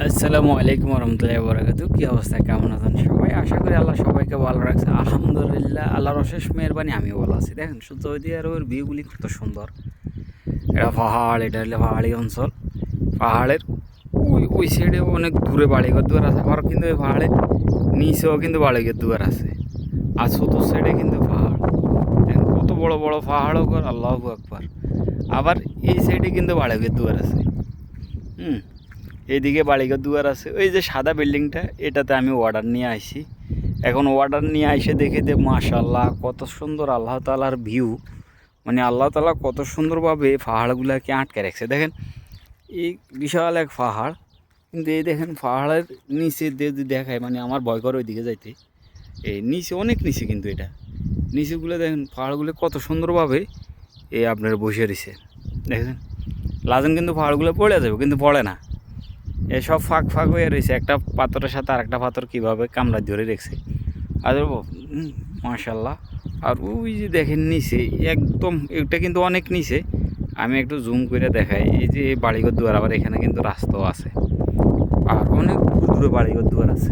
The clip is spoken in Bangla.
আসসালামু আলাইকুম রহমতুল্লাহি বরাকাতু। কী অবস্থা, কেমন আছেন সবাই? আশা করি আল্লাহ সবাইকে ভালো রাখছে। আলহামদুলিল্লাহ, আল্লাহর অশেষ মেহেরবানি আমিও ভালো আছি। দেখেন সৌদি আরবের ভিউগুলি কত সুন্দর। এটা পাহাড়, এটা হলো পাহাড়ি অঞ্চল। পাহাড়ের ওই সাইডে অনেক দূরে বাড়িঘর দুয়ার আছে, আবার কিন্তু ওই পাহাড়ের নিচেও কিন্তু বাড়িঘর দুয়ার আছে। আর চতুর সাইডে কিন্তু পাহাড়। দেখেন কত বড় বড় পাহাড়ও ঘর, আল্লাহু আকবার। আবার এই সাইডে কিন্তু বাড়িঘর দুয়ার আছে। হুম, এইদিকে বাড়িঘর দুয়ার আছে। ওই যে সাদা বিল্ডিংটা, এটাতে আমি অর্ডার নিয়ে আসি। এখন অর্ডার নিয়ে এসে দেখে যে মাশাল্লাহ কত সুন্দর আল্লাহ তাআলার ভিউ। মানে আল্লাহ তাআলা কত সুন্দরভাবে পাহাড়গুলোকে আটকে রাখছে। দেখেন এই বিশাল এক পাহাড়, কিন্তু এই দেখেন পাহাড়ের নিচে যদি দেখায়, মানে আমার ভয় করে ওইদিকে যাইতে। এই নিচে অনেক নিচে, কিন্তু এটা নিচেগুলো দেখেন পাহাড়গুলো কত সুন্দরভাবে এই আপনার বসে রয়েছে। দেখেন লাজেন কিন্তু পাহাড়গুলো পড়ে যাবে, কিন্তু পড়ে না। এসব ফাঁক ফাঁক হয়ে রয়েছে, একটা পাথরের সাথে আরেকটা পাথর কীভাবে কামড়া ধরে রেখেছে। আর মাশাল্লাহ। আর ওই যে দেখেন নিচে একদম, এটা কিন্তু অনেক নিচে। আমি একটু জুম করে দেখাই। এই যে বাড়িঘর দুয়ার, আবার এখানে কিন্তু রাস্তাও আছে, আর অনেক দূরে দূরে বাড়িঘর দুয়ার আছে।